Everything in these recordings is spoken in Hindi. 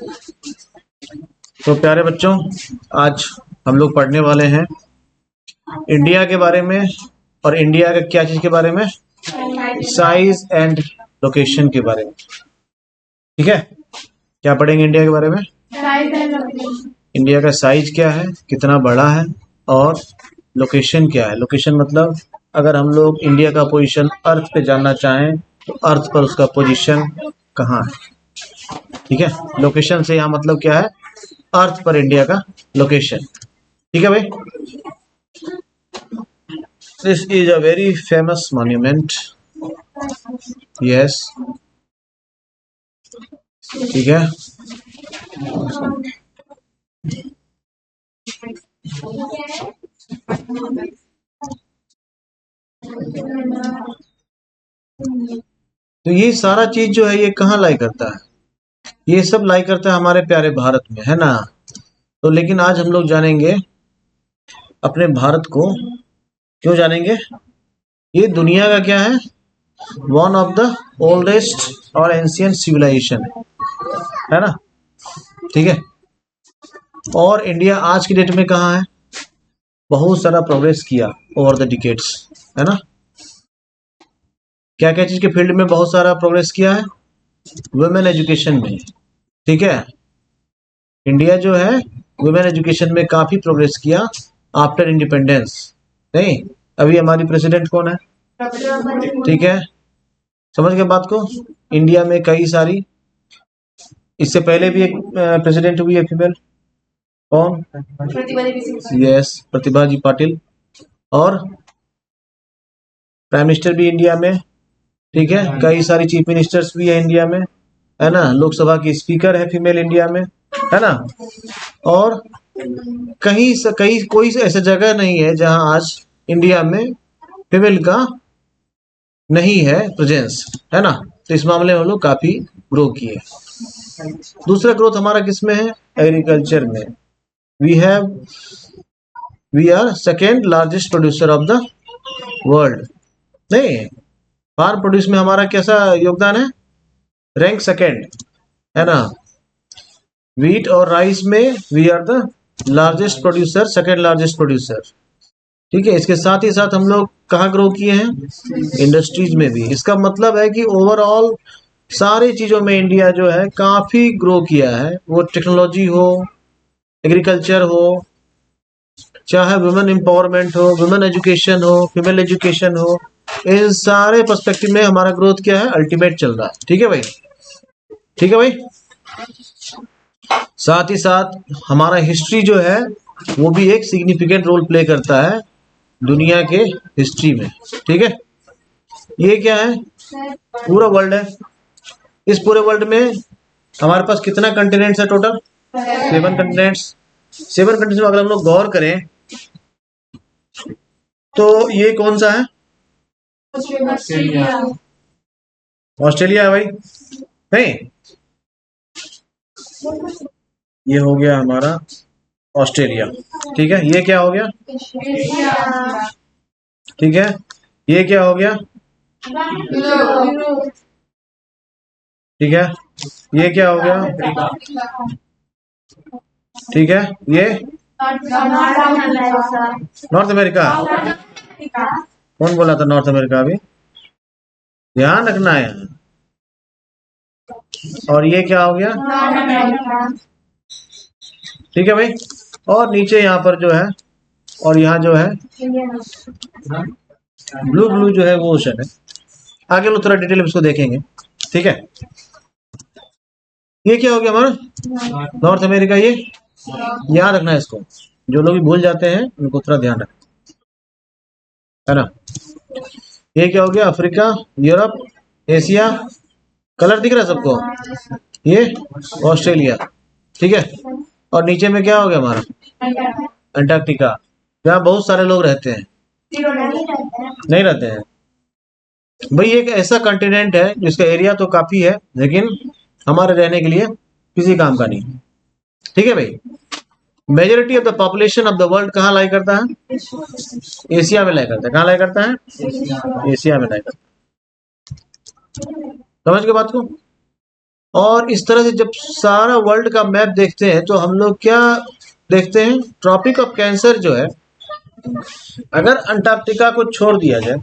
तो प्यारे बच्चों, आज हम लोग पढ़ने वाले हैं इंडिया के बारे में। और इंडिया का क्या चीज के बारे में? साइज एंड लोकेशन के बारे में। ठीक है, क्या पढ़ेंगे इंडिया के बारे में? इंडिया का साइज क्या है, कितना बड़ा है, और लोकेशन क्या है। लोकेशन मतलब अगर हम लोग इंडिया का पोजीशन अर्थ पे जानना चाहें तो अर्थ पर उसका पोजीशन कहाँ है। ठीक है, लोकेशन से यहाँ मतलब क्या है? अर्थ पर इंडिया का लोकेशन। ठीक है भाई, this is a very famous monument. Yes, ठीक है। तो ये सारा चीज जो है ये कहाँ लाई करता है? ये सब लाई करता है हमारे प्यारे भारत में, है ना। तो लेकिन आज हम लोग जानेंगे अपने भारत को। क्यों जानेंगे? ये दुनिया का क्या है? वन ऑफ द ओल्डेस्ट और एंशियंट सिविलाइजेशन है ना। ठीक है, और इंडिया आज की डेट में कहाँ है? बहुत सारा प्रोग्रेस किया ओवर द डिकेड्स, है ना। क्या क्या चीज के फील्ड में बहुत सारा प्रोग्रेस किया है? वुमेन एजुकेशन में। ठीक है, इंडिया जो है वुमेन एजुकेशन में काफी प्रोग्रेस किया आफ्टर इंडिपेंडेंस। नहीं, अभी हमारी प्रेसिडेंट कौन है? ठीक है, समझ गए बात को। इंडिया में कई सारी, इससे पहले भी एक प्रेसिडेंट हुई है फीमेल। कौन? यस, प्रतिभा जी पाटिल। और प्राइम मिनिस्टर भी इंडिया में। ठीक है, कई सारी चीफ मिनिस्टर्स भी है इंडिया में, है ना। लोकसभा की स्पीकर है फीमेल इंडिया में, है ना। और कहीं कोई ऐसा जगह नहीं है जहां आज इंडिया में फीमेल का नहीं है प्रेजेंस, है ना। तो इस मामले में हम लोग काफी ग्रो किए। दूसरा ग्रोथ हमारा किस में है? एग्रीकल्चर में। We are second largest producer of the world. नहीं, फार्म प्रोड्यूस में हमारा कैसा योगदान है? रैंक सेकेंड, है ना। व्हीट और राइस में we are the largest producer, second largest producer. ठीक है, इसके साथ ही साथ हम लोग कहाँ ग्रो किए हैं? इंडस्ट्रीज में भी। इसका मतलब है कि ओवरऑल सारी चीजों में इंडिया जो है काफी ग्रो किया है। वो टेक्नोलॉजी हो, एग्रीकल्चर हो, चाहे वुमेन एम्पावरमेंट हो, वुमेन एजुकेशन हो, फीमेल एजुकेशन हो, इन सारे पर्सपेक्टिव में हमारा ग्रोथ क्या है? अल्टीमेट चल रहा है। ठीक है भाई, ठीक है भाई। साथ ही साथ हमारा हिस्ट्री जो है वो भी एक सिग्निफिकेंट रोल प्ले करता है दुनिया के हिस्ट्री में। ठीक है, ये क्या है? पूरा वर्ल्ड है। इस पूरे वर्ल्ड में हमारे पास कितना कंटिनेंट्स है टोटल? 7 कंटिनेंट्स। 7 कंटिनेंट्स में अगर हम लोग गौर करें तो ये कौन सा है? ऑस्ट्रेलिया है भाई। नहीं, ये हो गया हमारा ऑस्ट्रेलिया। ठीक है, ये क्या हो गया? ठीक है, ये क्या हो गया? ठीक है, ये क्या हो गया? ठीक है, ये नॉर्थ अमेरिका। कौन बोला था नॉर्थ अमेरिका? अभी ध्यान रखना है। और ये क्या हो गया? ठीक है भाई। और नीचे यहाँ पर जो है, और यहाँ जो है ब्लू ब्लू जो है वो ओशन है। आगे लोग थोड़ा डिटेल में इसको देखेंगे। ठीक है, ये क्या हो गया हमारा? North America. ये याद रखना है इसको, जो लोग भी भूल जाते हैं उनको थोड़ा ध्यान रखना, है ना। ये क्या हो गया? Africa, Europe, Asia. कलर दिख रहा है सबको? ये ऑस्ट्रेलिया। ठीक है, और नीचे में क्या हो गया हमारा? अंटार्कटिका, जहाँ बहुत सारे लोग रहते हैं। नहीं रहते हैं भाई। एक ऐसा कंटिनेंट है जिसका एरिया तो काफी है लेकिन हमारे रहने के लिए किसी काम का नहीं। ठीक है भाई। Majority of the population of the world कहाँ लाई करता है? एशिया में लाई करता है। कहाँ लाई करता है? एशिया में लाई करता है। समझ के बात को? और इस तरह से जब सारा वर्ल्ड का मैप देखते हैं तो हम लोग क्या देखते हैं, ट्रॉपिक ऑफ कैंसर जो है, अगर अंटार्कटिका को छोड़ दिया जाए,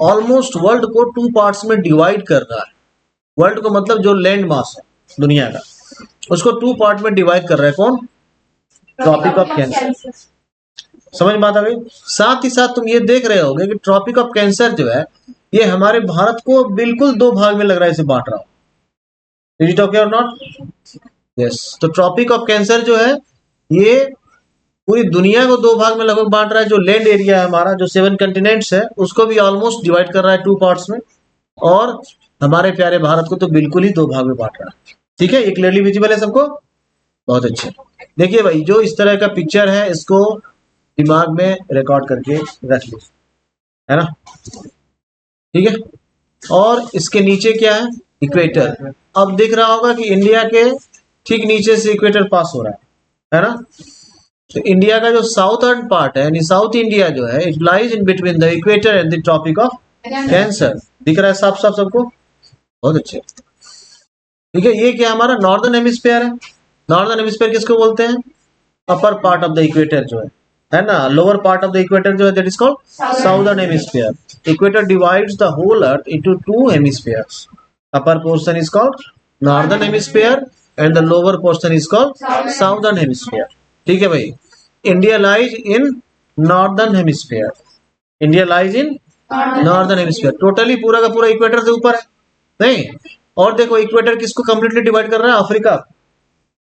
ऑलमोस्ट वर्ल्ड को टू पार्ट्स में डिवाइड कर रहा है। वर्ल्ड को मतलब जो लैंड मास है दुनिया का, उसको टू पार्ट में डिवाइड कर रहा है कौन, ट्रॉपिक ऑफ कैंसर। समझ बात आ गई। साथ ही साथ तुम ये देख रहे होगे कि ट्रॉपिक ऑफ कैंसर जो है ये हमारे भारत को बिल्कुल दो भाग में लग रहा है इसे बांट रहा हो। इज इट ओके और नॉट? यस। तो ट्रॉपिक ऑफ कैंसर जो है ये पूरी दुनिया को दो भाग में लगभग बांट रहा है। जो लैंड एरिया है हमारा, जो 7 कंटिनेंट्स है, उसको भी ऑलमोस्ट डिवाइड कर रहा है टू पार्ट्स में, और हमारे प्यारे भारत को तो बिल्कुल ही दो भाग में बांट रहा है। ठीक है, ये क्लियरली विजिबल है सबको? बहुत अच्छे। देखिए भाई, जो इस तरह का पिक्चर है इसको दिमाग में रिकॉर्ड करके रख लीजिए, है ना? ठीक है। और इसके नीचे क्या है, इक्वेटर। अब दिख रहा होगा कि इंडिया के ठीक नीचे से इक्वेटर पास हो रहा है ना? तो इंडिया का जो साउथर्न पार्ट है, यानी साउथ इंडिया जो है, it lies in between the equator and the Tropic of Cancer. दिख रहा है साफ साफ सबको? बहुत अच्छे। ठीक है, ये क्या हमारा नॉर्दर्न हेमिस्फीयर है। नॉर्दर्न हेमिस्फीयर किसको बोलते हैं? Upper part of the equator जो है ना? Lower part of the equator जो है that is called southern hemisphere. Equator divides the whole earth into two hemispheres. Upper portion is called northern hemisphere and the lower portion is called southern hemisphere. ठीक है भाई। India lies in northern hemisphere. India lies in northern hemisphere. Totally पूरा का पूरा इक्वेटर से ऊपर है नहीं? और देखो, इक्वेटर किसको कंप्लीटली डिवाइड कर रहा है? अफ्रीका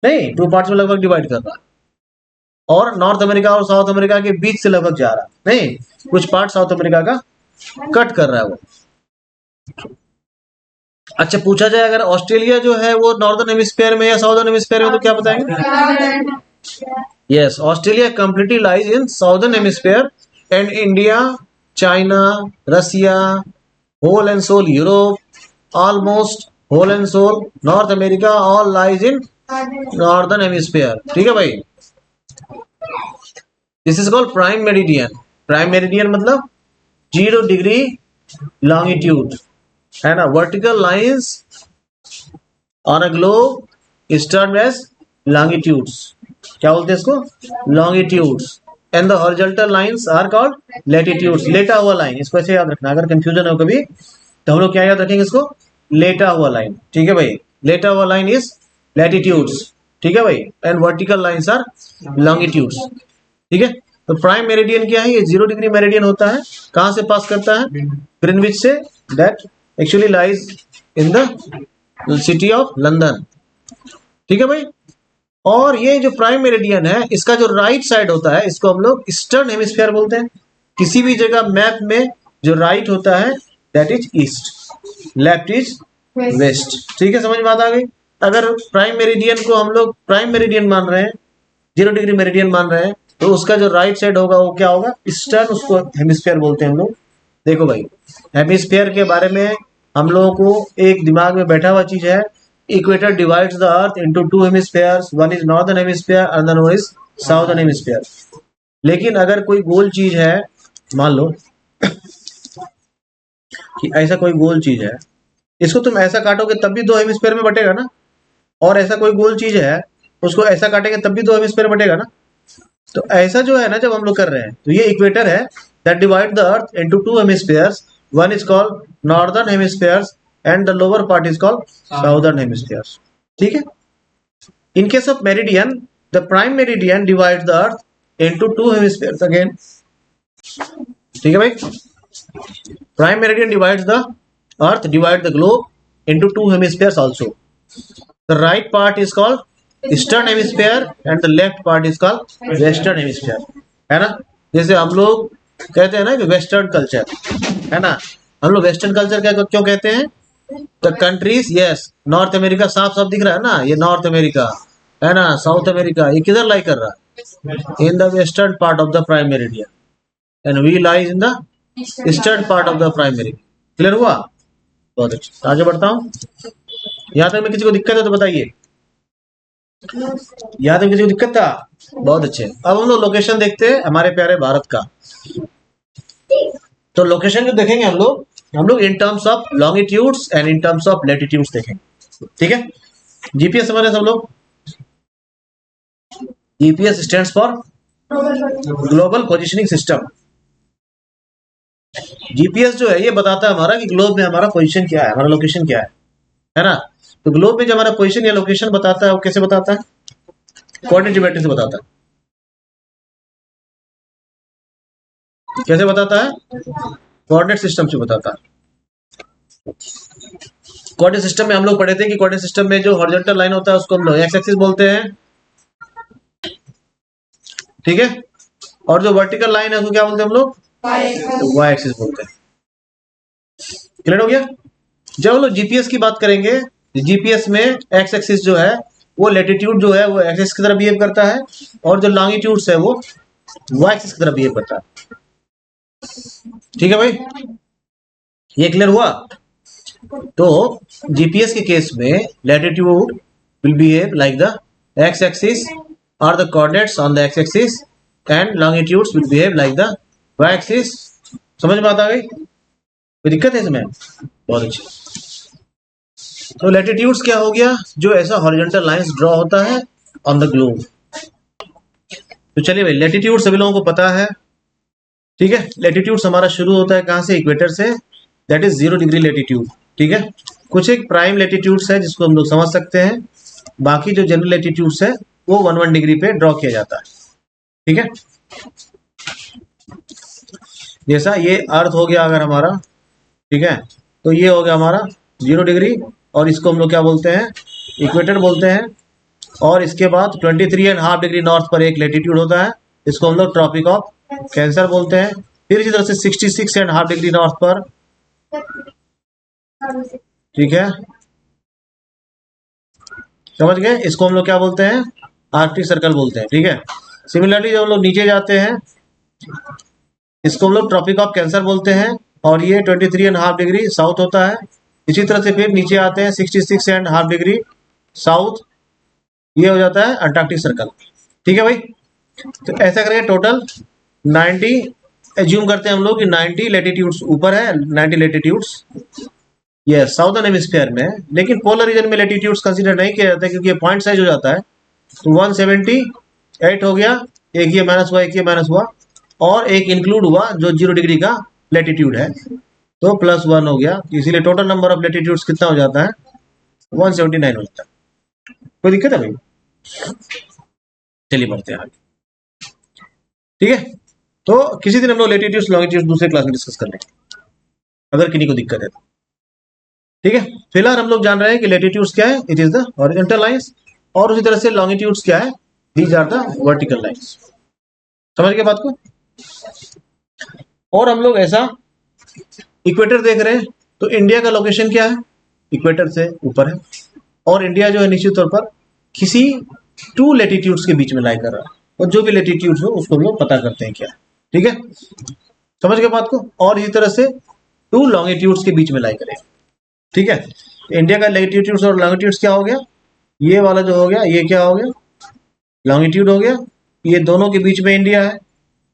नहीं, टू पार्ट्स में लगभग डिवाइड कर रहा है। और नॉर्थ अमेरिका और साउथ अमेरिका के बीच से लगभग जा रहा है नहीं, कुछ पार्ट साउथ अमेरिका का कट कर रहा है वो। अच्छा, पूछा जाए अगर ऑस्ट्रेलिया जो है वो नॉर्दर्न हेमिस्फीयर में या साउदर्न हेमिस्फीयर में, तो क्या बताएंगे? Yes, Australia completely lies in southern hemisphere and India, China, Russia, whole and sole Europe, almost whole and sole North America, all lies in northern hemisphere. ठीक है भाई। This is called prime meridian. Prime meridian मतलब 0 डिग्री लॉन्गिट्यूड, है ना? Vertical lines on a globe is termed as longitudes. क्या बोलते हैं इसको? Longitudes. And the horizontal lines are called latitudes. लेटा हुआ लाइन, इसको ऐसे याद रखना, अगर कंफ्यूजन हो कभी तो हम लोग क्या याद रखेंगे इसको? लेटा हुआ लाइन। ठीक है भाई। लेटा हुआ लाइन इज लैटिट्यूड्स। ठीक है भाई। And vertical lines are longitudes. ठीक है। तो प्राइम मेरिडियन क्या है? ये 0 डिग्री मेरिडियन होता है। कहां से पास करता है? ग्रीनविच से। That actually lies in the city of London. ठीक है भाई। और ये जो प्राइम मेरिडियन है, इसका जो राइट साइड होता है, इसको हम लोग ईस्टर्न हेमिस्फीयर बोलते हैं। किसी भी जगह मैप में जो राइट होता है that is east, left is west. ठीक है, समझ में बात आ गई? अगर प्राइम मेरिडियन को हम लोग प्राइम मेरिडियन मान रहे हैं, 0 डिग्री मेरिडियन मान रहे हैं, तो उसका जो राइट साइड होगा वो क्या होगा? ईस्टर्न, उसको हेमिस्फीयर बोलते हैं हम लोग। देखो भाई, हेमिस्फीयर के बारे में हम लोगों को एक दिमाग में बैठा हुआ चीज है, equator divides the earth into two hemispheres, one is northern hemisphere, another one is southern hemisphere. लेकिन अगर कोई गोल चीज है, मान लो कि ऐसा कोई गोल चीज है, इसको तुम ऐसा काटोगे तब भी दो हेमिस्फीयर में बटेगा ना, और ऐसा कोई गोल चीज है उसको ऐसा काटेंगे तब भी दो हेमिस्फीयर में बटेगा ना। तो ऐसा जो है ना, जब हम लोग कर रहे हैं, तो ये इक्वेटर है that divide the earth into two hemispheres, one is called northern hemispheres and the lower part is called southern hemispheres. ठीक है। In case of meridian, the prime meridian divide the earth into two hemispheres again. ठीक है भाई। Prime meridian divides the earth, divide the globe into two hemispheres also. The right part is called eastern hemisphere and the left part is called western hemisphere, है ना? जैसे हम लोग कहते हैं ना कि वेस्टर्न कल्चर, है ना? हम लोग वेस्टर्न कल्चर क्या क्यों कहते हैं? The countries, yes, north America साफ साफ दिख रहा है ना, ये नॉर्थ अमेरिका है ना, साउथ अमेरिका ये किधर लाई कर रहा है? In the western part of the prime meridian and we lies in the eastern part of the prime meridian. Clear हुआ? बहुत अच्छा, आगे बढ़ता हूँ। यहाँ तक में किसी को दिक्कत है तो बताइए। यहाँ तक किसी को दिक्कत था? बहुत अच्छे। अब हम लोग लोकेशन देखते हैं हमारे प्यारे भारत का। तो लोकेशन जो देखेंगे हम लोग in terms of longitudes and in terms of latitudes देखेंगे। ठीक है। जीपीएस समझ रहे हैं सब लोग? GPS stands for global positioning system. GPS जो है ये बताता है हमारा कि ग्लोब में हमारा पोजीशन क्या है, हमारा लोकेशन क्या है ना? तो ग्लोब में जो हमारा पोजीशन या लोकेशन बताता है वो कैसे बताता है? कोऑर्डिनेट ज्योमेट्री से बताता है। कैसे बताता है? कोऑर्डिनेट सिस्टम से बताता है। कोऑर्डिनेट सिस्टम में हम लोग पढ़े थे कि कोऑर्डिनेट सिस्टम में जो हॉरिजॉन्टल लाइन होता है उसको हम लोग एक्स एक्सिस बोलते हैं, ठीक है, और जो वर्टिकल लाइन है उसको क्या बोलते हैं हम लोग? वाई एक्सिस बोलते हैं। क्लियर हो गया? जब हम लोग जीपीएस की बात करेंगे, जीपीएस में एक्स एक्सिस जो है वो लैटिट्यूड जो है वो एक्स एक्सिस की तरह बिहेव करता है, और जो लॉन्गिट्यूड्स है वो वाई एक्सिस की तरह बिहेव करता है। ठीक है भाई, ये क्लियर हुआ? तो जीपीएस के केस में latitude will behave like the X axis और the coordinates on the X axis, and longitudes will behave like the Y axis. समझ में आता गई? कोई दिक्कत है इसमें? बहुत अच्छी। तो लैटिट्यूड्स क्या हो गया? जो ऐसा हॉरिजॉन्टल लाइंस ड्रॉ होता है ऑन द ग्लोब। तो चलिए भाई, लैटिट्यूड सभी लोगों को पता है, ठीक है। लैटिट्यूड्स हमारा शुरू होता है कहां से? इक्वेटर से, दैट इज 0 डिग्री लैटिट्यूड, ठीक है। कुछ एक प्राइम लैटिट्यूड्स है जिसको हम लोग समझ सकते हैं, बाकी जो जनरल लैटिट्यूड्स है वो 1 डिग्री पे ड्रॉ किया जाता है, ठीक है। जैसा ये अर्थ हो गया अगर हमारा, ठीक है, तो ये हो गया हमारा 0 डिग्री, और इसको हम लोग क्या बोलते हैं? इक्वेटर बोलते हैं। और इसके बाद 23.5 डिग्री नॉर्थ पर एक लैटिट्यूड होता है, इसको हम लोग ट्रॉपिक ऑफ कैंसर बोलते हैं। फिर इसी तरह से 66.5 डिग्री नॉर्थ पर, ठीक है, समझ गए, इसको हम लोग क्या बोलते हैं? आर्कटिक सर्कल बोलते हैं, ठीक है। सिमिलरली जब हम लोग नीचे जाते हैं, इसको हम लोग ट्रॉपिक ऑफ कैंसर बोलते हैं, और ये 23.5 डिग्री साउथ होता है। इसी तरह से फिर नीचे आते हैं 66.5 डिग्री साउथ, ये हो जाता है अंटार्कटिक सर्कल, ठीक है भाई। तो ऐसा करके टोटल 90 एज्यूम करते हैं हम लोग कि 90 लैटिट्यूड्स ऊपर है, 90 लैटिट्यूड्स ये साउदर्न हेमिस्फीयर में, लेकिन पोलर रीजन में लैटिट्यूड्स कंसीडर नहीं किया जाता क्योंकि ये पॉइंट साइज हो जाता है। तो 178 हो गया, एक ये माइनस हुआ, एक ये माइनस हुआ, और एक इंक्लूड हुआ जो 0 डिग्री का लैटिट्यूड है, तो +1 हो गया। इसीलिए टोटल नंबर ऑफ लैटिट्यूड्स कितना हो जाता है? 179 हो जाता है। कोई दिक्कत है भाई? चलिए बढ़ते हैं आगे, ठीक है। तो किसी दिन हम लोग लैटिट्यूड्स लॉन्गिट्यूड्स दूसरे क्लास में डिस्कस कर लेंगे, अगर किसी को दिक्कत है तो, ठीक है। फिलहाल हम लोग जान रहे हैं कि लैटिट्यूड्स क्या है? It is the horizontal lines, और उसी तरह से लॉन्गिट्यूड्स क्या है? These are the vertical lines. समझ गए बात को? और हम लोग ऐसा इक्वेटर देख रहे हैं, तो इंडिया का लोकेशन क्या है? इक्वेटर से ऊपर है, और इंडिया जो है निश्चित तौर पर किसी 2 लैटिट्यूड्स के बीच में लाई कर रहा है, और जो भी लैटिट्यूड्स हो उसको हम लोग पता करते हैं क्या, ठीक है। समझ गए बात को? और इसी तरह से 2 लॉन्गिट्यूड्स के बीच में लाई करेगा, ठीक है। इंडिया का लैटिट्यूड्स और लॉन्गिट्यूड्स क्या हो गया? ये वाला जो हो गया ये क्या हो गया? लॉन्गिट्यूड हो गया। ये दोनों के बीच में इंडिया है,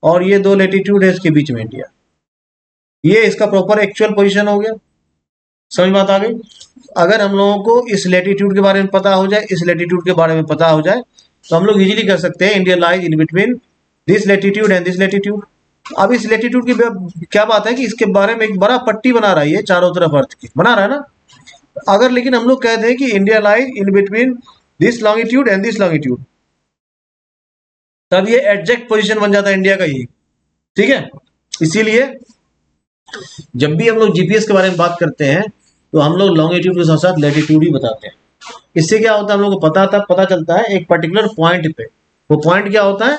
और ये 2 लैटिट्यूड है इसके बीच में इंडिया, ये इसका प्रॉपर एक्चुअल पोजीशन हो गया। समझ बात आ गई? अगर हम लोगों को इस लैटिट्यूड के बारे में पता हो जाए, इस लैटिट्यूड के बारे में पता हो जाए, तो हम लोग इजीली कर सकते हैं India lies in between this latitude and this latitude. अब इस लैटिट्यूड की क्या बात है कि इसके बारे में एक बड़ा पट्टी बना रहा है, ये चारों तरफ अर्थ की बना रहा है ना। अगर लेकिन हम लोग कहते हैं कि India lies in between this longitude and this longitude, तब ये एग्जैक्ट पोजीशन बन जाता है इंडिया का ये, ठीक है। इसीलिए जब भी हम लोग जीपीएस के बारे में बात करते हैं तो हम लोग लॉन्गिट्यूड के साथ साथ लैटिट्यूड ही बताते हैं। इससे क्या होता है? हम लोग को पता चलता है एक पर्टिकुलर पॉइंट पे, वो पॉइंट क्या होता है?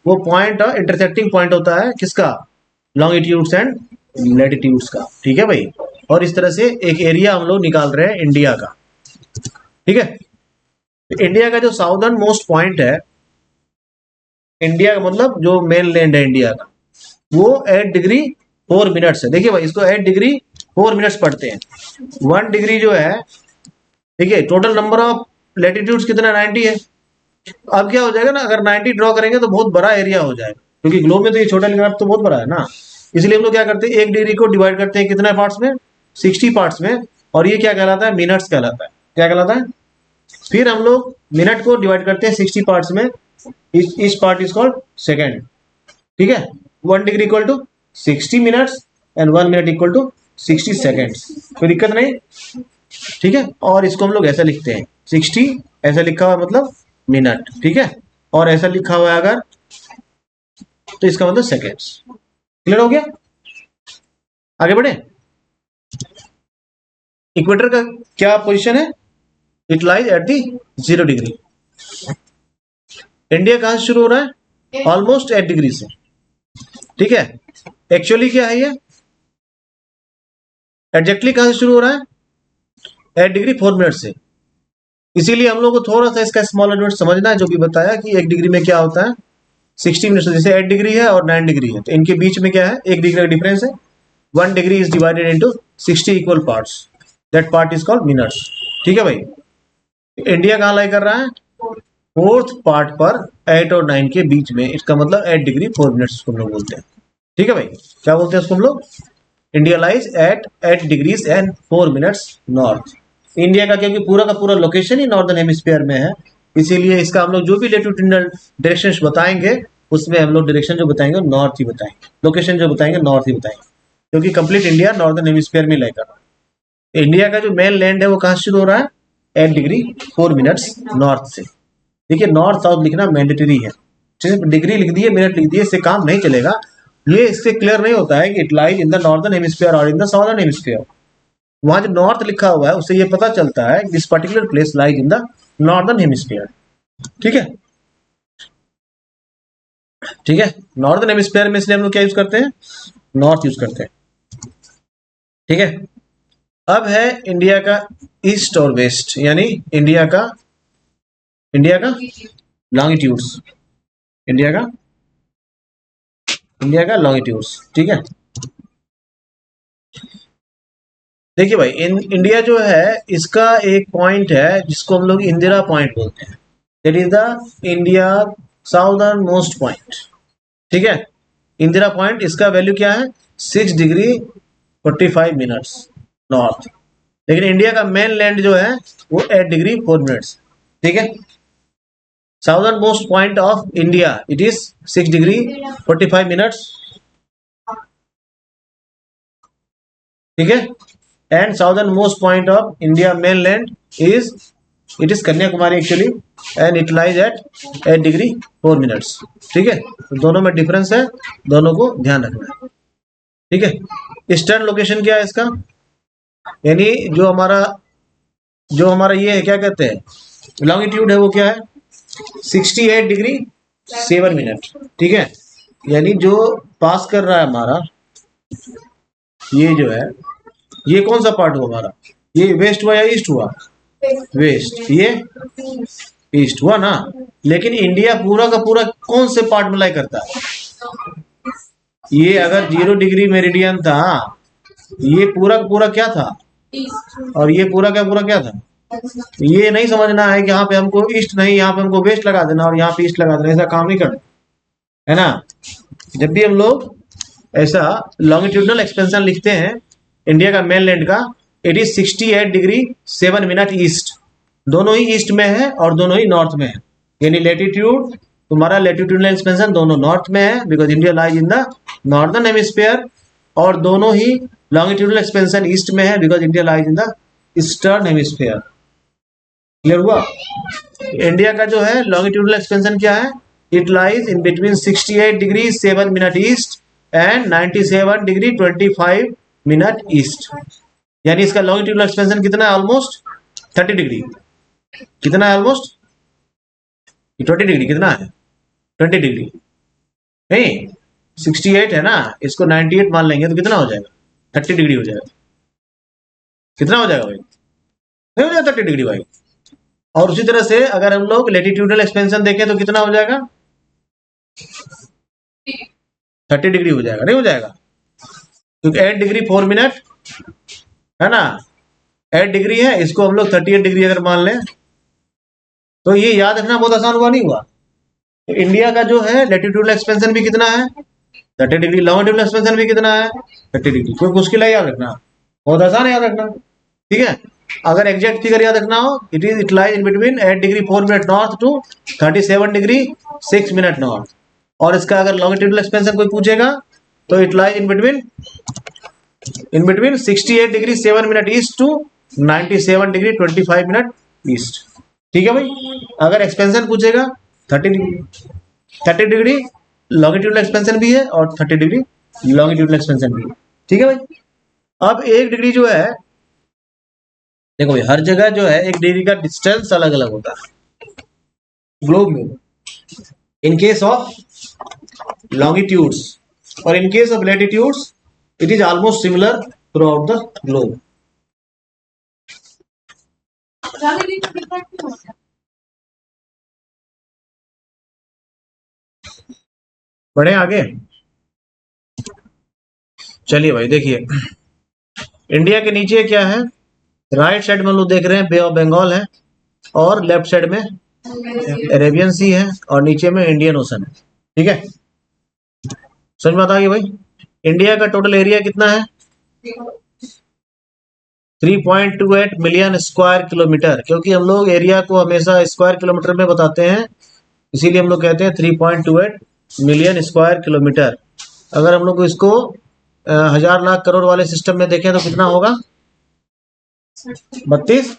वो पॉइंट इंटरसेक्टिंग पॉइंट होता है किसका? लॉन्गिट्यूड्स एंड लैटिट्यूड्स का, ठीक है भाई। और इस तरह से एक एरिया हम लोग निकाल रहे हैं इंडिया का, ठीक है। तो इंडिया का जो साउदर्न मोस्ट पॉइंट है, इंडिया का मतलब जो मेन लैंड है इंडिया का, वो 8 डिग्री 4 मिनट्स है। देखिए भाई, इसको 8 डिग्री 4 मिनट्स पढ़ते हैं। 1 डिग्री जो है, ठीक है, टोटल नंबर ऑफ लैटिट्यूड्स कितना? 90 है। अब क्या हो जाएगा ना, अगर 90 ड्रॉ करेंगे तो बहुत बड़ा एरिया हो जाएगा, क्योंकि ग्लोब में तो ये छोटा लेकिन तो बहुत बड़ा है ना। इसलिए हम लोग क्या करते हैं, 1 डिग्री को डिवाइड करते हैं कितने पार्ट्स में? 60 पार्ट्स में, और ये क्या कहलाता है? मिनट्स कहलाता है। क्या कहलाता है? फिर हम लोग मिनट को डिवाइड करते हैं 60 पार्ट्स में, each part is called second. ठीक है, 1 degree equal to 60 minutes and 1 minute equal to 60 seconds. कोई दिक्कत नहीं, ठीक है। और इसको हम लोग ऐसा लिखते हैं 60 ऐसा लिखा हुआ मतलब मिनट, ठीक है, और ऐसा लिखा हुआ है अगर तो इसका मतलब सेकेंड्स। क्लियर हो गया? आगे बढ़े। इक्वेटर का क्या पोजीशन है? It lies at the 0 degree. India कहां से शुरू हो रहा है? ऑलमोस्ट 8 डिग्री से। ठीक है, एक्चुअली क्या है ये? एग्जैक्टली कहां से शुरू हो रहा है? 8 डिग्री 4 मिनट से। इसीलिए हम लोग को थोड़ा सा इसका स्मॉल यूनिट समझना है, जो भी बताया कि 1 डिग्री में क्या होता है 60 मिनट से। जैसे 8 डिग्री है और 9 डिग्री है तो इनके बीच में क्या है 1 डिग्री का डिफरेंस है। 1 degree is divided into 60 equal parts, that part is called minutes. ठीक है भाई, इंडिया कहां लाई कर रहा है? 4th पार्ट पर 8 और 9 के बीच में, इसका मतलब 8 डिग्री 4 मिनट्स हम लोग बोलते हैं। ठीक है भाई, क्या बोलते हैं इसको हम लोग? India lies at 8 degrees and 4 minutes north. India का क्योंकि पूरा का पूरा लोकेशन ही नॉर्दर्न हेमिस्फीयर में है, इसीलिए इसका हम लोग जो भी लेटिट्यूडिनल डायरेक्शंस बताएंगे उसमें हम लोग डायरेक्शन जो बताएंगे नॉर्थ ही बताएंगे, लोकेशन जो बताएंगे नॉर्थ ही बताएंगे, क्योंकि कंप्लीट इंडिया नॉर्दर्न हेमिस्फीयर में लेकर। इंडिया का जो मेन लैंड है वो कहां से शुरू हो रहा है? 8 डिग्री 4 मिनट्स नॉर्थ से। देखिए, नॉर्थ साउथ लिखना मैंडेटरी है, सिर्फ डिग्री लिख दिए मिनट लिख दिए इससे काम नहीं चलेगा। ये इससे क्लियर नहीं होता है कि it lies in the northern hemisphere और इन द साउदर्न हेमिस्फीयर। वहां जो नॉर्थ लिखा हुआ है उससे ये पता चलता है this particular place lies in the northern hemisphere. ठीक है, ठीक है, नॉर्दर्न हेमिस्फीयर में इसलिए हम लोग क्या यूज करते हैं? नॉर्थ यूज करते हैं। ठीक है, अब है इंडिया का ईस्ट और वेस्ट, यानी इंडिया का लॉन्गिट्यूड्स, इंडिया का लॉन्गिट्यूड्स। ठीक है, देखिए भाई, इंडिया जो है इसका एक पॉइंट है जिसको हम लोग इंदिरा पॉइंट बोलते हैं, that is the India southern most point. ठीक है, इंदिरा पॉइंट, इसका वैल्यू क्या है? 6 डिग्री 45 मिनट्स नॉर्थ। लेकिन इंडिया का मेन लैंड जो है वो 8 डिग्री 4 मिनट्स। ठीक है, southern most point of India it is 6 degree 45 minutes. ठीक है, and southern most point of India mainland is it is Kanyakumari actually, and it lies at 8 degree 4 minutes. ठीक है, तो दोनों में डिफरेंस है, दोनों को ध्यान रखना है। ठीक है, ईस्टर्न लोकेशन क्या है इसका? यानी जो हमारा ये है, क्या कहते हैं, लॉन्गिट्यूड है, वो क्या है? 68 डिग्री 7 मिनट। ठीक है, यानी जो पास कर रहा है हमारा, ये जो है, ये कौन सा पार्ट हुआ हमारा? ये वेस्ट हुआ या ईस्ट हुआ? वेस्ट, ये ईस्ट हुआ ना। लेकिन इंडिया पूरा का पूरा कौन से पार्ट में लाई करता है? ये अगर 0 डिग्री मेरिडियन था, ये पूरा का पूरा क्या था? और ये पूरा का पूरा क्या था? ये नहीं समझना है कि यहाँ पे हमको ईस्ट नहीं, यहाँ पे हमको वेस्ट लगा देना और यहाँ पे ईस्ट लगा देना, ऐसा काम नहीं करना है ना। जब भी हम लोग ऐसा लॉन्गिट्यूडनल एक्सपेंशन लिखते हैं इंडिया का मेनलैंड का, it is 68 degree 7 minute east. दोनों ही ईस्ट में है और दोनों ही नॉर्थ में है, यानी लेटीट्यूड, तुम्हारा लेटीट्यूडनल एक्सपेंशन दोनों नॉर्थ में है because India lies in the northern hemisphere, और दोनों ही लॉन्गिट्यूडनल एक्सपेंशन ईस्ट में है because India lies in the eastern hemisphere. Clear हुआ? इंडिया का जो है लॉन्गिट्यूडनल एक्सपेंशन क्या है? It lies in between 68 degree 7 minute east and 97 degree 25 minute east. यानी इसका लॉन्गिट्यूडनल एक्सपेंशन कितना है? Almost 30 degree. कितना है? Almost 20 degree. कितना है? 20 डिग्री नहीं, 68 है ना, इसको 98 मान लेंगे तो कितना हो जाएगा? 30 डिग्री हो जाएगा। कितना हो जाएगा भाई? नहीं हो जाएगा 30 डिग्री भाई। और उसी तरह से अगर हम लोग लेटीट्यूडनल एक्सपेंशन देखें तो कितना हो जाएगा? 30 डिग्री हो जाएगा। नहीं हो जाएगा, क्योंकि 8 डिग्री 4 मिनट है ना, 8 डिग्री है, इसको हम लोग 38 डिग्री अगर मान लें तो ये याद रखना बहुत आसान हुआ, नहीं हुआ? तो इंडिया का जो है लेटीट्यूडनल एक्सपेंशन भी कितना है? 30 डिग्री। लॉन्गिट्यूडनल एक्सपेंशन भी कितना है? 30 डिग्री। कोई मुश्किल है याद रखना? बहुत आसान है याद रखना। ठीक है, अगर एग्जैक्ट फिगर याद रखना हो, it lies in between 8 degree 4 minute north to 37 degree 6 minute north. और इसका अगर लॉन्गिट्यूडल एक्सपेंशन कोई पूछेगा तो it lies in between 68 degree 7 minute east to 97 degree 25 minute east. ठीक है भाई। अगर एक्सपेंशन पूछेगा 30 डिग्री लॉन्गिट्यूडल एक्सपेंशन भी है और 30 डिग्री लॉन्गिट्यूडल एक्सपेंशन भी है। ठीक है भाई। अब 1 डिग्री जो है, देखो भाई, हर जगह जो है 1 डिग्री का डिस्टेंस अलग अलग होता है ग्लोब में, इन केस ऑफ लॉन्गिट्यूड्स, और in case of latitudes it is almost similar through out the globe. बढ़े आगे। चलिए भाई, देखिए इंडिया के नीचे क्या है, राइट साइड में हम लोग देख रहे हैं बे ऑफ बंगाल है, और लेफ्ट साइड में अरेबियन सी है, और नीचे में इंडियन ओशन है। ठीक है, समझ में आता है भाई। इंडिया का टोटल एरिया कितना है? 3.28 मिलियन स्क्वायर किलोमीटर, क्योंकि हम लोग एरिया को हमेशा स्क्वायर किलोमीटर में बताते हैं, इसीलिए हम लोग कहते हैं 3.28 मिलियन स्क्वायर किलोमीटर। अगर हम लोग इसको 1000 लाख करोड़ वाले सिस्टम में देखें तो कितना होगा? 32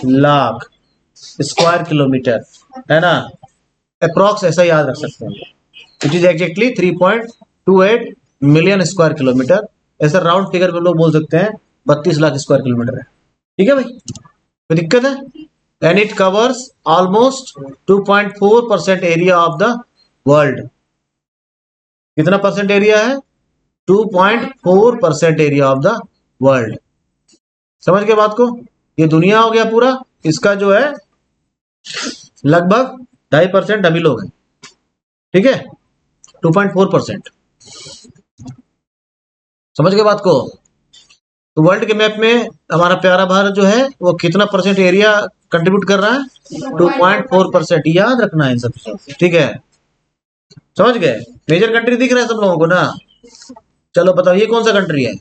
लाख स्क्वायर किलोमीटर, है ना। अप्रॉक्स ऐसा याद रख सकते हैं। It is exactly 3.28 million square kilometre. ऐसा राउंड फिगर में लोग बोल सकते हैं 32 लाख स्क्वायर किलोमीटर है। ठीक है भाई, कोई दिक्कत है? And it covers almost 2.4% area of the world. कितना परसेंट एरिया है? 2.4% एरिया ऑफ द वर्ल्ड। समझ के बात को? ये दुनिया हो गया पूरा, इसका जो है लगभग 2.5% अभी लोग हैं। ठीक है, 2.4%। समझ के बात को? तो वर्ल्ड के मैप में हमारा प्यारा भारत जो है वो कितना परसेंट एरिया कंट्रीब्यूट कर रहा है? 2.4%। याद रखना है इन सब। ठीक है, समझ गए? मेजर कंट्री दिख रहा है सब लोगों को ना? चलो बताओ, ये कौन सा कंट्री है?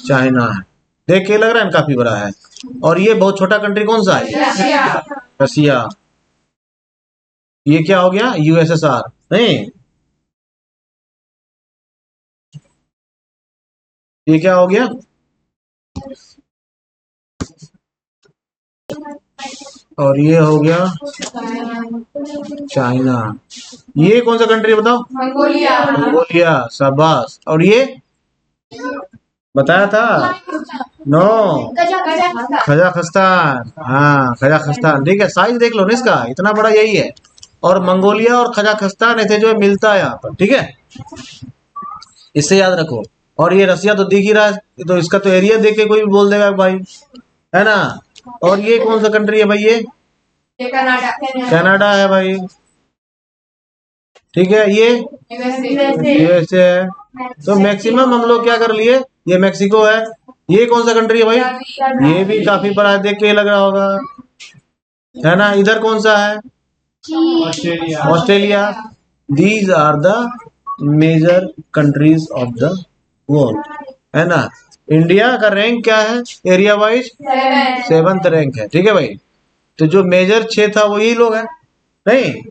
चाइना है। देख के लग रहा है काफी बड़ा है। और ये बहुत छोटा कंट्री कौन सा है? रसिया। ये क्या हो गया? यूएसएसआर। नहीं, ये क्या हो गया? और ये हो गया चाइना। ये कौन सा कंट्री बताओ? मंगोलिया। शाबाश। और ये बताया था? No, Kazakhstan. हाँ, कजाकिस्तान। ठीक है, साइज देख लो ना इसका, इतना बड़ा यही है। और मंगोलिया और कजाकिस्तान ऐसे जो मिलता है यहाँ पर। ठीक है, इससे याद रखो। और ये रसिया तो दिख ही रहा है, तो इसका तो एरिया देख के कोई भी बोल देगा भाई, है ना। और ये कौन सा कंट्री है भाई? ये कनाडा है भाई। ठीक है, ये यूएसए है। तो मैक्सिमम हम लोग क्या कर लिए, ये मैक्सिको है। ये कौन सा कंट्री है भाई? ये भी काफी बड़ा देख के लग रहा होगा, है ना। इधर कौन सा है? Australia. These are the major countries of the world, है ना। इंडिया का रैंक क्या है एरिया वाइज? 7th रैंक है। ठीक है भाई, तो जो मेजर 6 था वो यही लोग हैं। नहीं,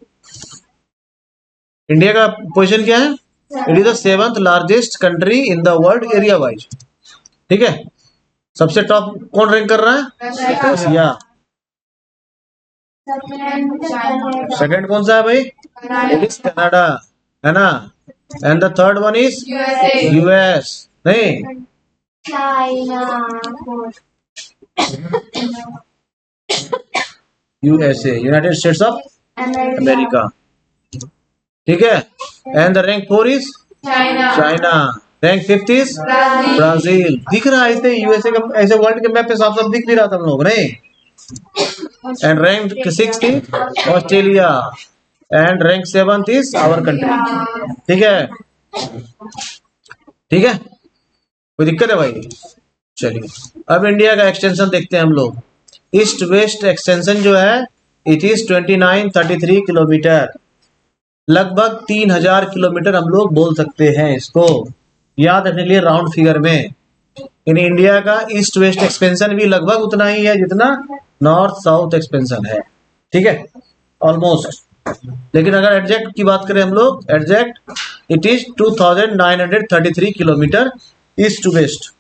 इंडिया का पोजीशन क्या है? It is the 7th largest country in the world area wise. ठीक है, सबसे टॉप कौन रैंक कर रहा है? रसिया। सेकंड कौन सा है भाई? इट इज कनाडा, है ना। And the third one is US. नहीं, USA, United States of America. ठीक है, and the rank 4 is China. Rank 5th is Brazil. दिख रहा है ऐसे यूएसए का, ऐसे वर्ल्ड के मैप पे साफ साफ दिख भी रहा था हम लोग। नहीं, and rank 6th is Australia, and rank 7th is our country. ठीक है, ठीक है, कोई दिक्कत है भाई? चलिए, अब इंडिया का एक्सटेंशन देखते हैं हम लोग। ईस्ट वेस्ट एक्सटेंशन जो है इट इज 2933 किलोमीटर। लगभग 3000 किलोमीटर हम लोग बोल सकते हैं इसको, याद रखने लिए राउंड फिगर में। इन इंडिया का ईस्ट वेस्ट एक्सपेंशन भी लगभग उतना ही है जितना नॉर्थ साउथ एक्सपेंशन है, ठीक है, ऑलमोस्ट। लेकिन अगर एग्जैक्ट की बात करें हम लोग, exact it is 2933 kilometre east to west,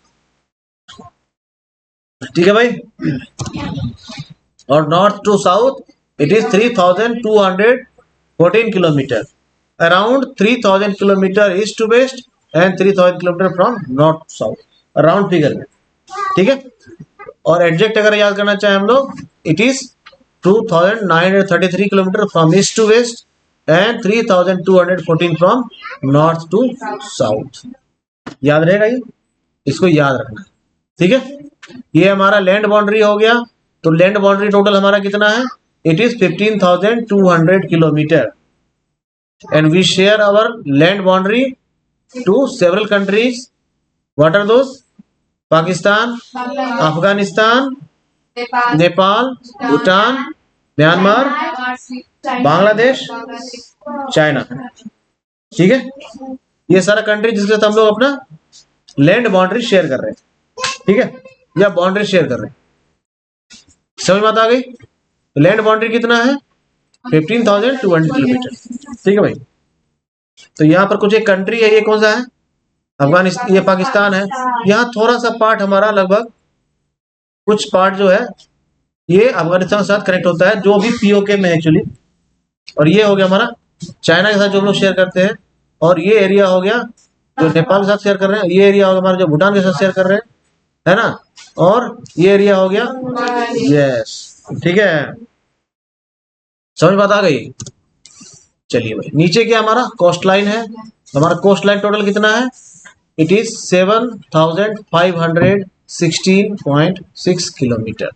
ठीक है भाई। और north to south it is 3214 kilometre, around 3000 kilometre east to west and 3000 kilometre from north south, round figure में, ठीक है। और एग्जैक्ट अगर याद करना चाहें हम लोग, it is 2933 kilometre from east to west and 3214 from north to south. याद रहेगा ये, इसको याद रखना, ठीक है। ये हमारा लैंड बाउंड्री हो गया। तो लैंड बाउंड्री टोटल हमारा कितना है, it is 15,200 kilometre and we share our land boundary to several countries. What are those? Pakistan, Afghanistan, Nepal, Bhutan, Myanmar, Bangladesh, China, ठीक है। ये सारा कंट्री जिसके साथ हम लोग अपना लैंड बाउंड्री शेयर कर रहे हैं, ठीक है, या बाउंड्री शेयर कर रहे हैं। समझ में आ गई? लैंड बाउंड्री कितना है, 15,200 किलोमीटर, ठीक है भाई। तो यहाँ पर कुछ एक कंट्री है, ये कौन सा है, अफगानिस्तान, ये पाकिस्तान है। यहाँ थोड़ा सा पार्ट हमारा, लगभग कुछ पार्ट जो है ये अफगानिस्तान के साथ कनेक्ट होता है, जो भी पीओके में एक्चुअली। और ये हो गया हमारा चाइना के साथ जो हम लोग शेयर करते हैं। और ये एरिया हो गया जो नेपाल के साथ शेयर कर रहे हैं। ये एरिया हो गया हमारा जो भूटान के साथ शेयर कर रहे हैं, है ना। और ये एरिया हो गया, यस, ठीक है, समझ बात आ गई। चलिए भाई, नीचे क्या हमारा कोस्ट लाइन है। हमारा कोस्ट लाइन टोटल कितना है, it is 7,516.6 kilometre.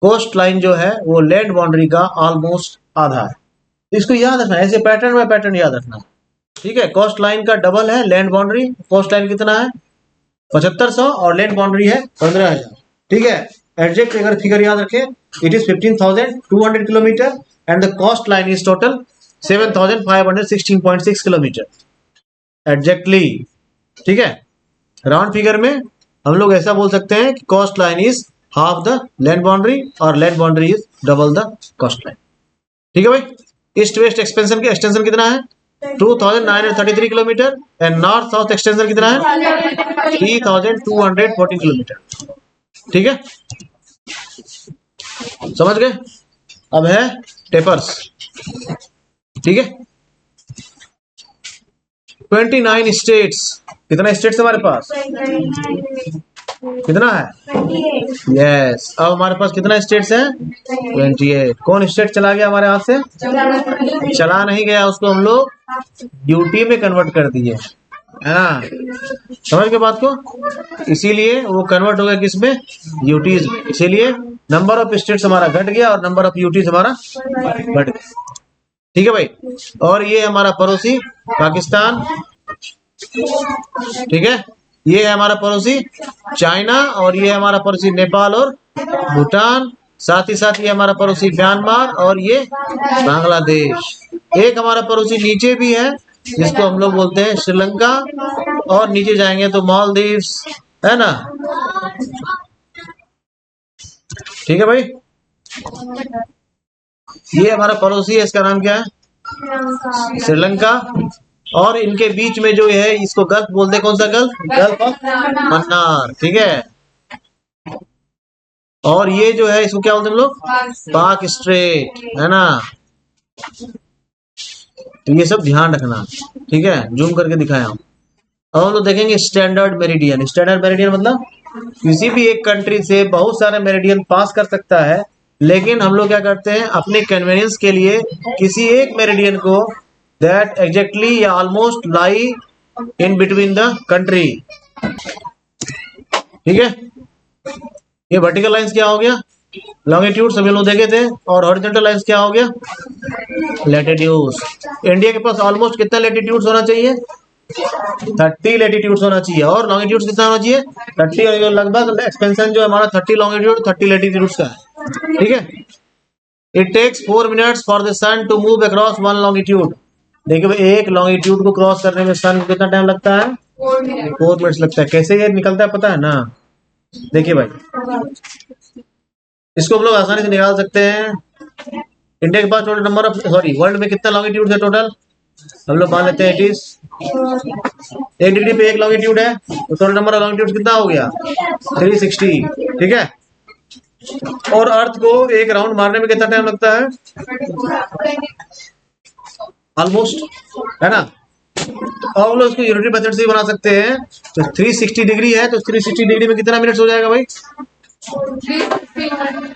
Coast line जो है वो लैंड बाउंड्री का ऑलमोस्ट आधा है। इसको याद रखना, ऐसे पैटर्न बाय पैटर्न याद रखना, ठीक है। कोस्ट लाइन का डबल है लैंड बाउंड्री। कोस्ट लाइन कितना है, 7500, और लैंड बाउंड्री है 15,000, ठीक है। एग्जैक्ट अगर फिगर याद रखें, it is 15,200 kilometre and the coast line is total 7,516.6 kilometre exactly, ठीक है। राउंड फिगर में हम लोग ऐसा बोल सकते हैं कि coast line is half the land boundary और land boundary is double the coast line, ठीक है भाई। ईस्ट वेस्ट एक्सपेंशन की एक्सटेंशन कितना है, 2,933 kilometre and north south extension कितना है, 3,214 किलोमीटर, ठीक है, समझ गए। अब है टेपर्स, ठीक है। 29 स्टेट्स, कितना स्टेट्स हमारे पास, कितना है, यस। अब हमारे पास कितना स्टेट्स है, 28। कौन स्टेट चला गया हमारे हाथ से, चला नहीं गया, उसको हम लोग ड्यूटी में कन्वर्ट कर दिए, है ना। समझ के बात को, इसीलिए वो कन्वर्ट हो गया किसमें, यूटीज में। इसीलिए नंबर ऑफ स्टेट्स हमारा घट गया और नंबर ऑफ यूटीज हमारा बढ़ गया, ठीक है भाई। और ये हमारा पड़ोसी पाकिस्तान, ठीक है। ये है हमारा पड़ोसी चाइना, और ये हमारा पड़ोसी नेपाल और भूटान। साथ ही साथ ये हमारा पड़ोसी म्यांमार और ये बांग्लादेश। एक हमारा पड़ोसी नीचे भी है जिसको हम लोग बोलते हैं श्रीलंका, और नीचे जाएंगे तो मालदीव्स, है ना, ठीक है भाई। ये हमारा पड़ोसी है, इसका नाम क्या है, श्रीलंका। और इनके बीच में जो है इसको गल्फ बोलते हैं, कौन सा गल्फ, गल्फ ऑफ मन्नार, ठीक है। और ये जो है इसको क्या बोलते हैं हम लोग, पाक स्ट्रेट, है ना। तो ये सब ध्यान रखना, ठीक है, जूम करके दिखाया हूं। अब हम लोग देखेंगे स्टैंडर्ड मेरिडियन। स्टैंडर्ड मेरिडियन मतलब किसी भी एक कंट्री से बहुत सारे मेरिडियन पास कर सकता है, लेकिन हम लोग क्या करते हैं अपने कन्वीनियंस के लिए किसी एक मेरिडियन को दैट एग्जैक्टली या almost lie in between the country, ठीक है। ये वर्टिकल लाइंस क्या हो गया, लॉन्गिट्यूड सभी लोग देखे थे, और हॉरिजॉन्टल लाइंस क्या हो गया, लैटिट्यूड्स। इंडिया के पास ऑलमोस्ट कितना लैटिट्यूड्स होना चाहिए, 30 लैटिट्यूड्स होना चाहिए, और लॉन्गिट्यूड्स कितना होना चाहिए, 30। लगभग एक्सपेंशन जो है हमारा 30 लॉन्गिट्यूड 30 लैटिट्यूड्स का है, ठीक है। It takes 4 minutes for the sun to move across 1 longitude. देखिए भाई, एक लॉन्गिट्यूड को क्रॉस करने में सन को कितना टाइम लगता है, 4 मिनट्स लगता है। कैसे ये निकलता है पता है ना, देखिए भाई, इसको हम लोग आसानी से निकाल सकते हैं। इंडिया के पास total number of, sorry, world में कितना लॉन्गिट्यूड है टोटल, हम लोग मान लेते हैं इट इज 1 डिग्री पे 1 लॉन्गिट्यूड है, तो टोटल नंबर ऑफ लॉन्गिट्यूड कितना हो गया 360। ठीक है, और अर्थ को एक राउंड मारने में कितना टाइम लगता है, ऑलमोस्ट, है ना। अब हम लोग इसको यूनिटी मेथड से ही बना सकते हैं। तो 360 डिग्री है, तो 360 डिग्री में कितना मिनट्स हो जाएगा भाई,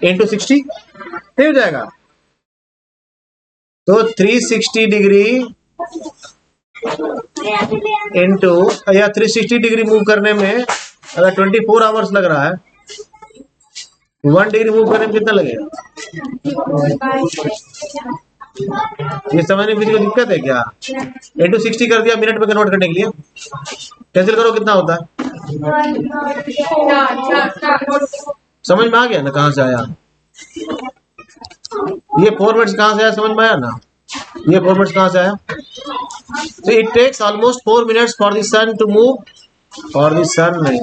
इंटू 60 नहीं हो जाएगा। तो 360 डिग्री इंटू, या 360 डिग्री मूव करने में अगर 24 आवर्स लग रहा है, 1 डिग्री मूव करने में कितना लगेगा, ये समझने में किसी को दिक्कत है क्या। इंटू 60 कर दिया मिनट में कन्वर्ट करने के लिए, कैंसिल करो कितना होता है, समझ में आ गया ना कहां से आया, ये 4 मिनट्स कहां से आया, समझ में आया ना, ये 4 मिनट्स कहां से आया। तो it takes almost 4 minutes for the sun to move, for the sun नहीं,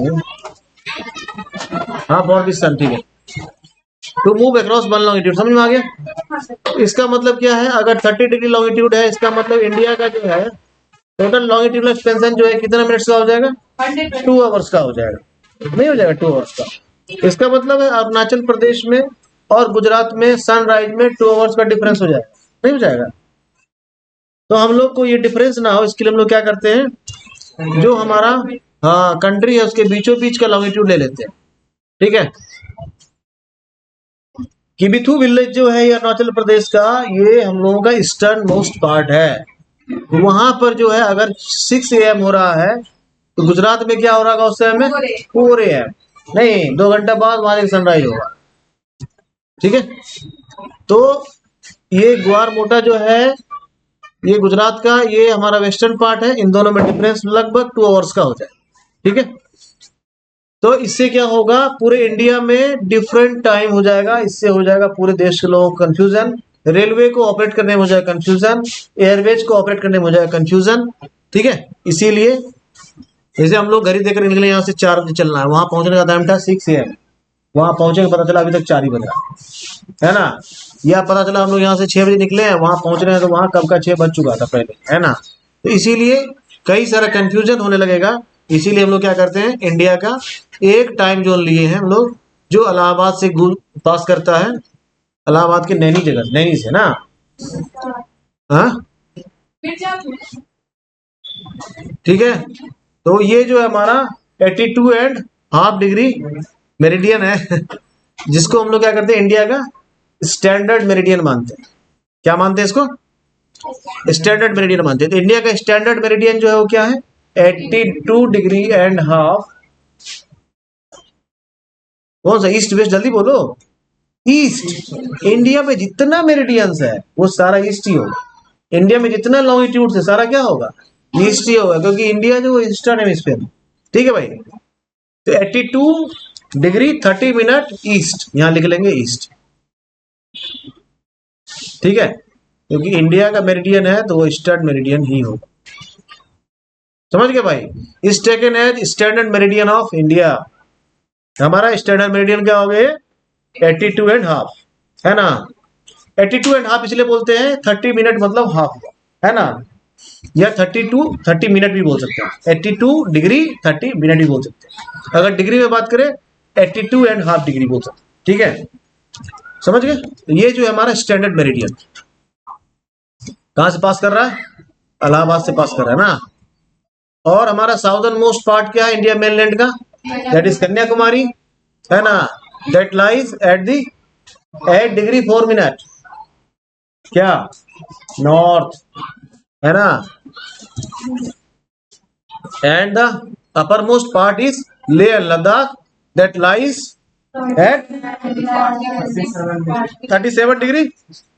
हाँ फॉर द सन, ठीक है, टू मूव अक्रॉस 1 लॉन्गिट्यूड, समझ में आ गया। इसका मतलब क्या है, अगर 30 डिग्री लॉन्गिट्यूड है, इसका मतलब इंडिया का जो है टोटल लॉन्गिट्यूडल एक्सपेंशन जो है कितना मिनट्स का हो जाएगा, 2 आवर्स का हो जाएगा, नहीं हो जाएगा 2 आवर्स का। इसका मतलब है अरुणाचल प्रदेश में और गुजरात में सनराइज में 2 आवर्स का डिफरेंस हो जाएगा, नहीं हो जाएगा। तो हम लोग को ये डिफरेंस ना हो, इसके लिए हम लोग क्या करते हैं, जो हमारा हाँ कंट्री है उसके बीचों बीच का लॉन्गिट्यूड ले लेते हैं। ठीक है, किबिथु विलेज जो है ये अरुणाचल प्रदेश का, ये हम लोगों का ईस्टर्न मोस्ट पार्ट है। वहां पर जो है अगर 6 AM हो रहा है, तो गुजरात में क्या हो रहा होगा उस टाइम में 4 AM, नहीं 2 घंटा बाद वहां एक सनराइज होगा। ठीक है, तो ये ग्वार मोटा जो है ये गुजरात का, ये हमारा वेस्टर्न पार्ट है, इन दोनों में डिफरेंस लगभग 2 आवर्स का हो जाए। ठीक है, तो इससे क्या होगा, पूरे इंडिया में डिफरेंट टाइम हो जाएगा, इससे हो जाएगा पूरे देश के लोगों को कंफ्यूजन, रेलवे को ऑपरेट करने में हो जाएगा कंफ्यूजन, एयरवेज को ऑपरेट करने में हो जाएगा कंफ्यूजन। ठीक है, इसीलिए जैसे हम लोग घड़ी देकर निकले यहाँ से 4 बजे चलना है, वहां पहुंचने का टाइम था 6 AM, वहां पहुंचे पता चला अभी तक 4 ही बज रहा है ना, या पता चला हम लोग यहाँ से 6 बजे निकले हैं, वहां पहुंच रहे हैं तो वहां कब का 6 बज चुका था पहले, है ना। तो इसीलिए कई सारा कंफ्यूजन होने लगेगा, इसीलिए हम लोग क्या करते हैं, इंडिया का एक टाइम जोन लिए हैं हम लोग, जो इलाहाबाद से पास करता है, इलाहाबाद के नैनी जगह, नैनी से ना, हाँ ठीक है। तो ये जो है हमारा 82 एंड हाफ डिग्री मेरिडियन है जिसको हम लोग क्या करते हैं, इंडिया का स्टैंडर्ड मेरिडियन मानते हैं। क्या मानते हैं इसको, स्टैंडर्ड मेरिडियन मानते हैं। तो इंडिया का स्टैंडर्ड मेरिडियन जो है वो क्या है, 82 डिग्री एंड हाफ, कौन सा, ईस्ट वेस्ट, जल्दी बोलो, ईस्ट। इंडिया में जितना मेरिडियंस है वो सारा ईस्ट ही होगा, इंडिया में जितना लॉन्गिट्यूड है सारा क्या होगा, ईस्ट ही होगा, क्योंकि इंडिया जो ईस्टर्न हेमिस्फीयर। ठीक है भाई, तो 82 डिग्री 30 मिनट ईस्ट, यहां लिख लेंगे ईस्ट। ठीक है, क्योंकि इंडिया का मेरिडियन है तो वो ईस्टर्न मेरिडियन ही होगा, समझ गए भाई। Is taken as standard meridian of India, हमारा स्टैंडर्ड मेरिडियन क्या हो गए 82 एंड हाफ, है ना। 82 एंड हाफ इसलिए बोलते हैं 30 मिनट मतलब हाफ, है ना, या 30 मिनट भी बोल सकते हैं, 82 डिग्री 30 मिनट भी बोल सकते हैं। अगर डिग्री में बात करें 82 एंड हाफ डिग्री बोल सकते हैं। ठीक है, समझ गए। ये जो है हमारा स्टैंडर्ड मेरिडियन कहां से पास कर रहा है, इलाहाबाद से पास कर रहा है ना। और हमारा साउदर्न मोस्ट पार्ट क्या है इंडिया मेनलैंड का, दैट इज कन्याकुमारी, है ना, that lies at the 8 degree 4 minute, क्या नॉर्थ, है ना। And the upper most part is Leh Ladakh, that lies at 37 degree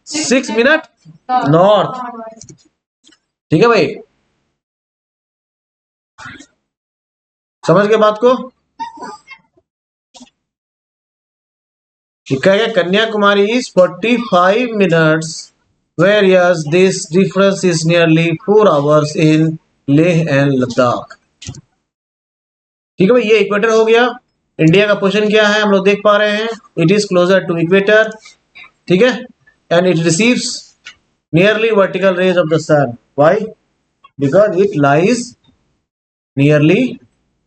6 minute north. ठीक है भाई, समझ गए बात को। क्या है, Kanyakumari is 45 minutes, whereas this difference is nearly 4 hours in Leh and Ladakh। ठीक है भाई, ये इक्वेटर हो गया, इंडिया का पोजीशन क्या है हम लोग देख पा रहे हैं, it is closer to equator, ठीक है, and it receives nearly vertical rays of the sun, why, because it lies nearly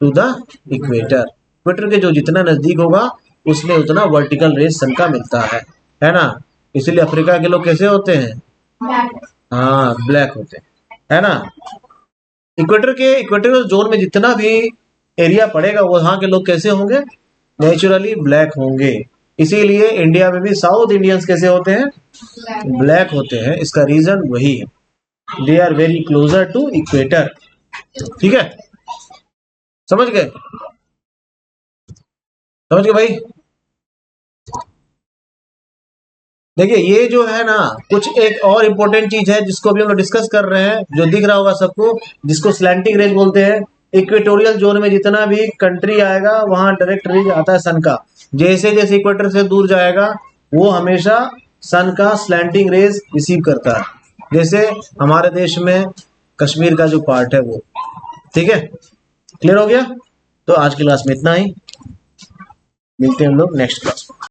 to the equator. Equator के जो जितना नजदीक होगा उसमें उतना वर्टिकल रेज सन का मिलता है ना। इसीलिए अफ्रीका के लोग कैसे होते हैं, हाँ ब्लैक होते हैं, है ना। इक्वेटोरियल जोन में जितना भी एरिया पड़ेगा वहां के लोग कैसे होंगे, नेचुरली ब्लैक होंगे। इसीलिए इंडिया में भी साउथ इंडियंस कैसे होते हैं, ब्लैक होते हैं। इसका रीजन वही है, they are very closer to equator, ठीक है, समझ गए, समझ गए भाई। देखिए ये जो है ना, कुछ एक और इम्पोर्टेंट चीज है जिसको अभी हम लोग डिस्कस कर रहे हैं, जो दिख रहा होगा सबको, जिसको स्लैंटिंग रेज बोलते हैं। इक्वेटोरियल जोन में जितना भी कंट्री आएगा वहां डायरेक्ट रेज आता है सन का, जैसे जैसे इक्वेटर से दूर जाएगा वो हमेशा सन का स्लैंटिंग रेज रिसीव करता है। जैसे हमारे देश में कश्मीर का जो पार्ट है वो, ठीक है, क्लियर हो गया। तो आज की क्लास में इतना ही, मिलते हैं हम लोग नेक्स्ट क्लास में।